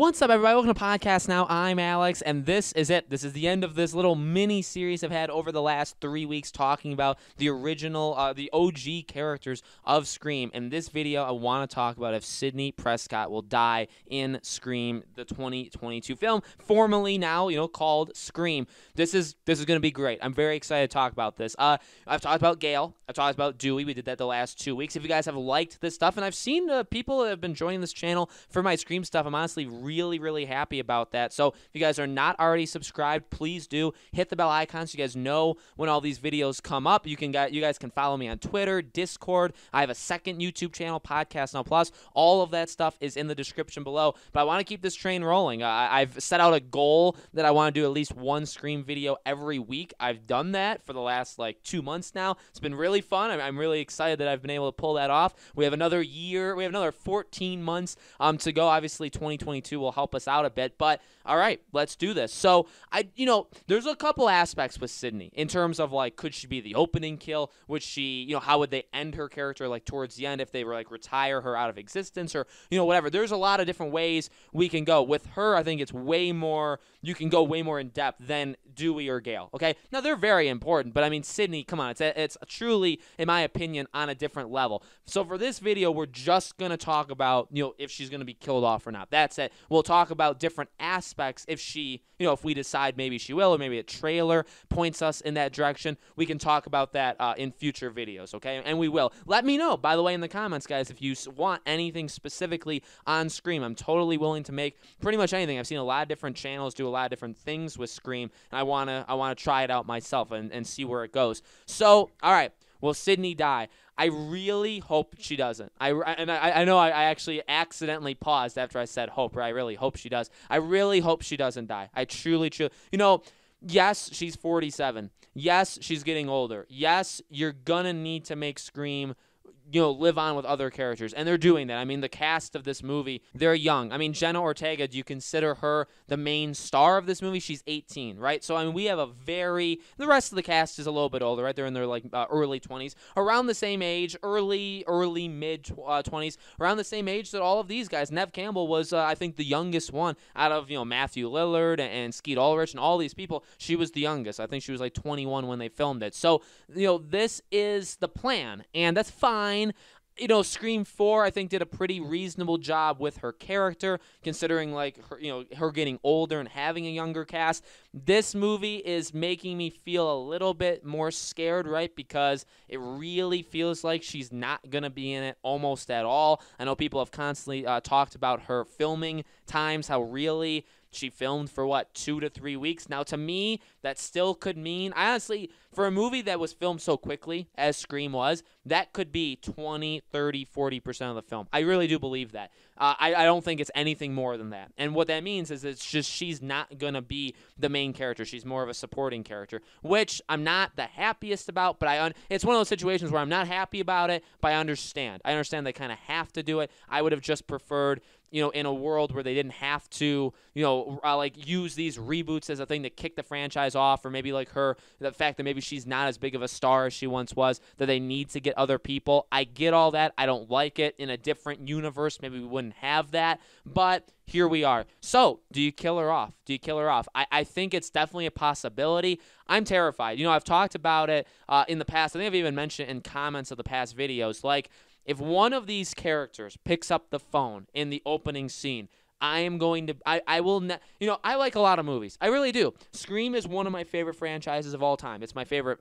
What's up, everybody? Welcome to Podcast Now. I'm Alex, and this is it. This is the end of this little mini-series I've had over the last 3 weeks talking about the original, the OG characters of Scream. In this video, I want to talk about if Sidney Prescott will die in Scream, the 2022 film, formerly now, called Scream. This is going to be great. I'm very excited to talk about this. I've talked about Gale. I've talked about Dewey. We did that the last 2 weeks. If you guys have liked this stuff, and I've seen people that have been joining this channel for my Scream stuff, I'm honestly really happy about that. So if you guys are not already subscribed, please do hit the bell icon so you guys know when all these videos come up. You guys can follow me on Twitter, Discord. I have a second YouTube channel, Podcast Now Plus. All of that stuff is in the description below. But I want to keep this train rolling. I've set out a goal that I want to do at least one Scream video every week. I've done that for the last 2 months now. It's been really fun. I'm really excited that I've been able to pull that off. We have another year. We have another 14 months to go. Obviously, 2022 will help us out a bit, but all right, let's do this. So there's a couple aspects with Sidney in terms of could she be the opening kill? Would she, how would they end her character towards the end if they were retire her out of existence or whatever? There's a lot of different ways we can go. With her, I think it's way more. You can go way more in depth than Dewey or Gale. Okay, now they're very important, but I mean Sidney, come on, it's truly, in my opinion, on a different level. So for this video, we're just gonna talk about if she's gonna be killed off or not. That's it. We'll talk about different aspects if she, if we decide maybe she will, or maybe a trailer points us in that direction. We can talk about that in future videos, okay? And we will. Let me know, by the way, in the comments, guys, if you want anything specifically on Scream. I'm totally willing to make pretty much anything. I've seen a lot of different channels do a lot of different things with Scream, and I wanna try it out myself and see where it goes. So, all right, will Sidney die? I really hope she doesn't. I know I actually accidentally paused after I said hope, or I really hope she does. I really hope she doesn't die. I truly. Yes, she's 47. Yes, she's getting older. Yes, you're gonna need to make Scream live on with other characters, and they're doing that. I mean, the cast of this movie, they're young. I mean, Jenna Ortega, do you consider her the main star of this movie? She's 18, right? So, I mean, we have the rest of the cast is a little bit older, right? They're in their, early 20s, around the same age, early, mid-20s, around the same age that all of these guys. Neve Campbell was, I think, the youngest one out of, Matthew Lillard and Skeet Ulrich and all these people. She was the youngest. I think she was, 21 when they filmed it. So, this is the plan, and that's fine. Scream 4, I think, did a pretty reasonable job with her character, considering her getting older and having a younger cast. This movie is making me feel a little bit more scared, right? Because it really feels like she's not going to be in it almost at all. I know people have constantly talked about her filming times, how really she filmed for 2 to 3 weeks. Now, to me, that still could mean, honestly, for a movie that was filmed so quickly as Scream was, that could be 20, 30, 40% of the film. I really do believe that. I don't think it's anything more than that. And what that means is it's just she's not going to be the main character. She's more of a supporting character, which I'm not the happiest about, but it's one of those situations where I'm not happy about it, but I understand. I understand they kind of have to do it. I would have just preferred, in a world where they didn't have to, use these reboots as a thing to kick the franchise off, or maybe the fact that maybe she's not as big of a star as she once was, that they need to get other people. I get all that. I don't like it. In a different universe, maybe we wouldn't have that, but here we are. So, do you kill her off? I think it's definitely a possibility. I'm terrified. I've talked about it in the past. I think I've even mentioned it in comments of the past videos, if one of these characters picks up the phone in the opening scene, I like a lot of movies. I really do. Scream is one of my favorite franchises of all time. It's my favorite.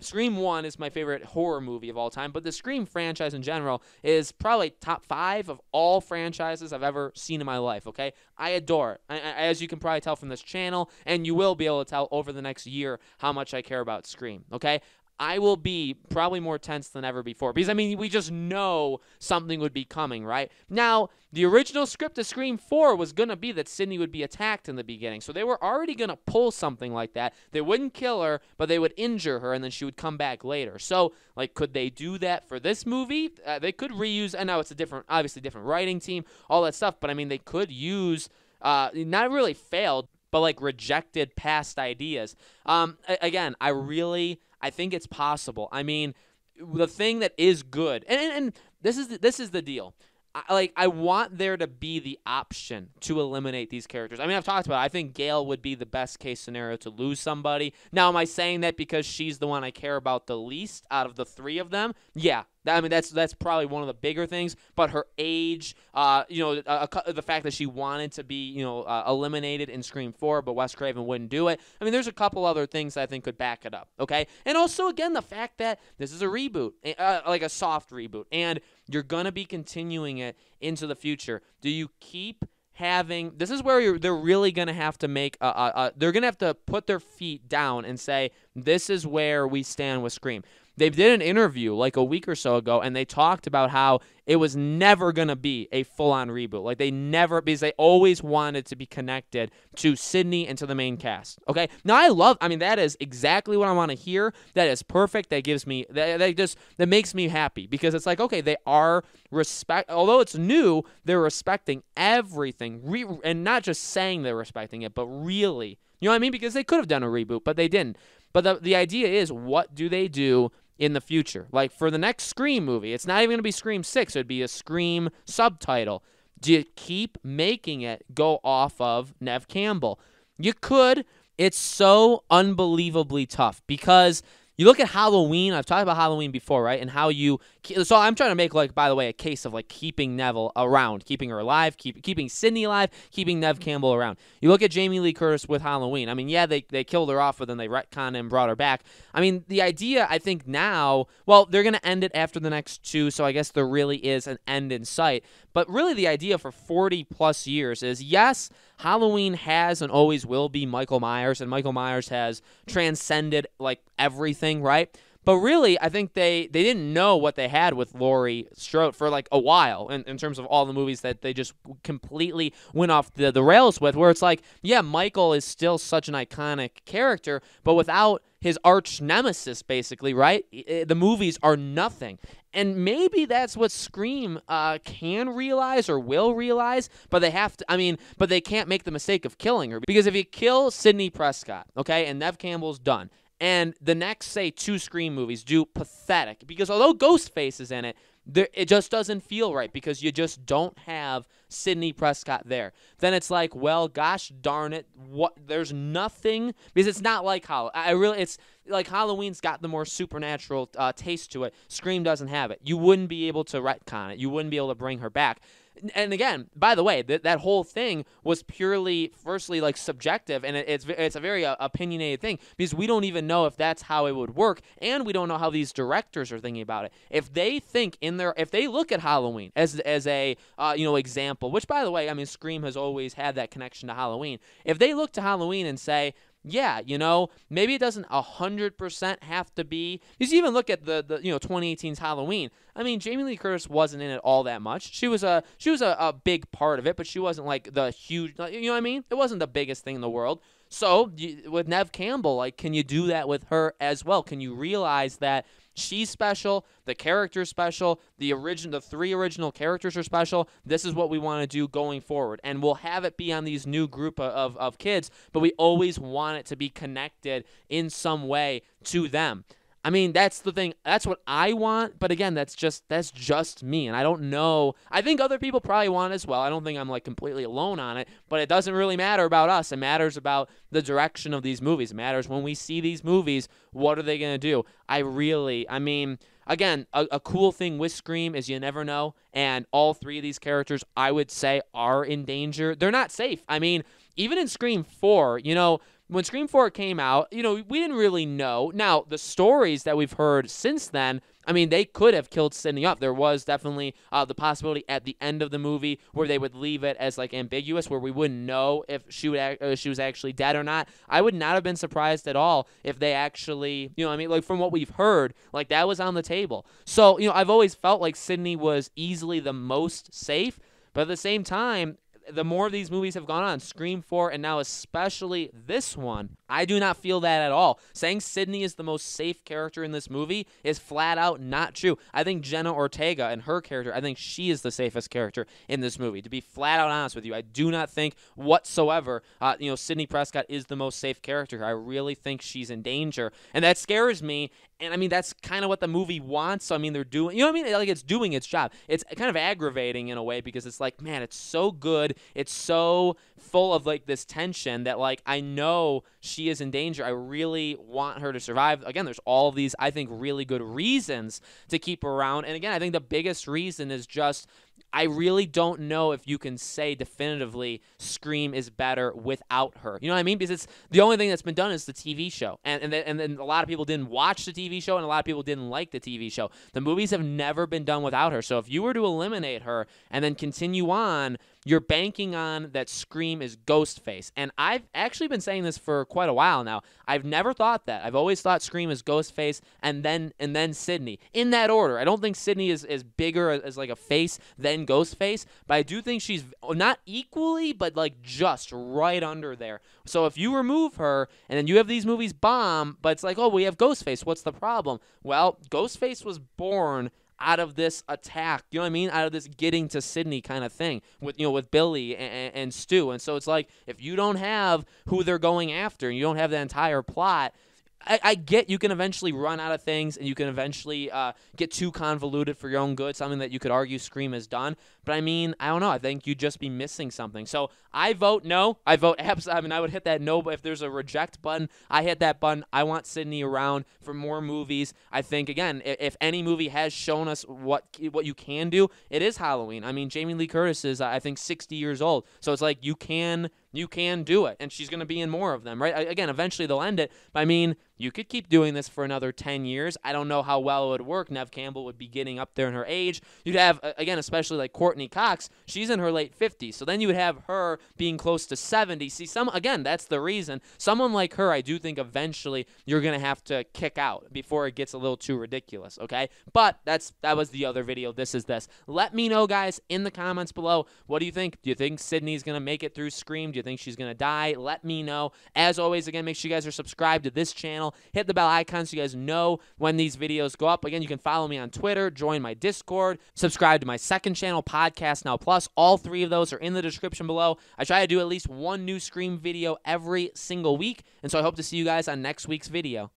Scream 1 is my favorite horror movie of all time, but the Scream franchise in general is probably top 5 of all franchises I've ever seen in my life, okay? I adore it. As you can probably tell from this channel, and you will be able to tell over the next year how much I care about Scream, okay? I will be probably more tense than ever before because, we just know something would be coming, right? Now, the original script of Scream 4 was going to be that Sidney would be attacked in the beginning, so they were already going to pull something like that. They wouldn't kill her, but they would injure her, and then she would come back later. So, could they do that for this movie? They could reuse, I know it's obviously different writing team, all that stuff, but, they could use, not really failed, but, rejected past ideas. Again, I think it's possible. The thing that is good, and this is the deal. I want there to be the option to eliminate these characters. I mean, I've talked about it. I think Gale would be the best case scenario to lose somebody. Now, am I saying that because she's the one I care about the least out of the three of them? Yeah. I mean, that's probably one of the bigger things. But her age, the fact that she wanted to be, eliminated in Scream 4, but Wes Craven wouldn't do it. I mean, there's a couple other things I think could back it up. Okay, and also again the fact that this is a reboot, like a soft reboot, and you're gonna be continuing it into the future. Do you keep having? This is where they're really gonna have to make they're gonna have to put their feet down and say, this is where we stand with Scream. They did an interview like a week or so ago, and they talked about how it was never going to be a full-on reboot. Like, because they always wanted to be connected to Sidney and to the main cast. Okay? Now, that is exactly what I want to hear. That is perfect. That gives me, that makes me happy, because it's like, okay, they are although it's new, they're respecting everything, and not just saying they're respecting it, but really, you know what I mean? Because they could have done a reboot, but they didn't. But the idea is, what do they do in the future? Like, for the next Scream movie, it's not even going to be Scream 6. It would be a Scream subtitle. Do you keep making it go off of Neve Campbell? You could. It's so unbelievably tough, because you look at Halloween. I've talked about Halloween before, right? And how so I'm trying to make, like, by the way, a case of, like, keeping Neville around, keeping her alive, keeping Sidney alive, keeping Neve Campbell around. You look at Jamie Lee Curtis with Halloween. I mean, yeah, they killed her off, but then they retconned and brought her back. I mean, the idea, I think now, well, they're going to end it after the next two, so I guess there really is an end in sight. But really the idea for 40-plus years is, yes, Halloween has and always will be Michael Myers, and Michael Myers has transcended, like, everything, right? But really, I think they didn't know what they had with Laurie Strode for, like, a while in terms of all the movies that they just completely went off the rails with, where it's like, yeah, Michael is still such an iconic character, but without his arch nemesis, basically, right? The movies are nothing. And maybe that's what Scream can realize or will realize, but they have to, but they can't make the mistake of killing her. Because if you kill Sidney Prescott, okay, and Neve Campbell's done, and the next, say, 2 Scream movies do pathetic, because although Ghostface is in it, it just doesn't feel right, because you just don't have Sidney Prescott there. Then it's like, well, gosh darn it, there's nothing, because it's not like it's like Halloween's got the more supernatural taste to it. Scream doesn't have it. You wouldn't be able to retcon it. You wouldn't be able to bring her back. And again, by the way, that whole thing was purely, firstly, like, subjective, and it's a very opinionated thing, because we don't even know if that's how it would work, and we don't know how these directors are thinking about it. If they look at Halloween as a example, which, by the way, I mean, Scream has always had that connection to Halloween. If they look to Halloween and say, yeah, maybe it doesn't 100% have to be, because you even look at the 2018's Halloween. I mean, Jamie Lee Curtis wasn't in it all that much. She was a big part of it, but she wasn't like the huge, you know what I mean? It wasn't the biggest thing in the world. So with Neve Campbell, like, can you do that with her as well? Can you realize that she's special, the character's special, the 3 original characters are special? This is what we want to do going forward, and we'll have it be on these new group of kids, but we always want it to be connected in some way to them. I mean, that's the thing. That's what I want, but again, that's just me, and I don't know. I think other people probably want it as well. I don't think I'm, like, completely alone on it, but it doesn't really matter about us. It matters about the direction of these movies. It matters when we see these movies, what are they going to do? Again, a cool thing with Scream is you never know, and all 3 of these characters, I would say, are in danger. They're not safe. I mean, even in Scream 4, when Scream 4 came out, we didn't really know. Now, the stories that we've heard since then, I mean, they could have killed Sidney up. There was definitely the possibility at the end of the movie where they would leave it as, like, ambiguous, where we wouldn't know if she was actually dead or not. I would not have been surprised at all if they actually, like, from what we've heard, like, that was on the table. So, I've always felt like Sidney was easily the most safe, but at the same time, the more of these movies have gone on, Scream 4 and now especially this one, I do not feel that at all. Saying Sidney is the most safe character in this movie is flat out not true. I think Jenna Ortega and her character, I think she is the safest character in this movie. To be flat out honest with you, I do not think whatsoever, Sidney Prescott is the most safe character. I really think she's in danger, and that scares me. And I mean, that's kind of what the movie wants. So I mean, they're doing, you know what I mean? Like, it's doing its job. It's kind of aggravating in a way because it's like, man, it's so good. It's so full of like this tension that like I know she is in danger. I really want her to survive. Again, there's all of these, I think, really good reasons to keep her around. And again, I think the biggest reason is just I really don't know if you can say definitively Scream is better without her. You know what I mean? Because it's the only thing that's been done is the TV show. And then a lot of people didn't watch the TV show, and a lot of people didn't like the TV show. The movies have never been done without her. So if you were to eliminate her and then continue on, you're banking on that Scream is Ghostface. And I've actually been saying this for quite a while now. I've never thought that. I've always thought Scream is Ghostface and then Sidney. In that order. I don't think Sidney is bigger as like a face than Ghostface, but I do think she's not equally, but like just right under there. So if you remove her and then you have these movies bomb, but it's like, oh, we have Ghostface. What's the problem? Well, Ghostface was born out of this attack, you know what I mean? Out of this getting to Sidney kind of thing with Billy and Stu. And so it's like, if you don't have who they're going after and you don't have the entire plot, I get you can eventually run out of things and you can eventually get too convoluted for your own good, something that you could argue Scream has done. But I mean, I don't know. I think you'd just be missing something. So I vote no. I vote absent. I mean, I would hit that no, but if there's a reject button, I hit that button. I want Sidney around for more movies. I think, again, if any movie has shown us what you can do, it is Halloween. I mean, Jamie Lee Curtis is, I think, 60 years old. So it's like you can do it, and she's going to be in more of them, right? Again, eventually they'll end it, but I mean, you could keep doing this for another 10 years. I don't know how well it would work. Neve Campbell would be getting up there in her age. You'd have, again, especially like Courtney Cox, she's in her late 50s, so then you would have her being close to 70. See, again, that's the reason. Someone like her, I do think eventually you're going to have to kick out before it gets a little too ridiculous, okay? But that was the other video. This is this. Let me know, guys, in the comments below, what do you think? Do you think Sidney's going to make it through Scream? Do you think she's going to die? Let me know. As always, again, make sure you guys are subscribed to this channel. Hit the bell icon so you guys know when these videos go up. Again, you can follow me on Twitter, join my Discord, subscribe to my second channel, Podcast Now Plus. All three of those are in the description below. I try to do at least one new Scream video every single week, and so I hope to see you guys on next week's video.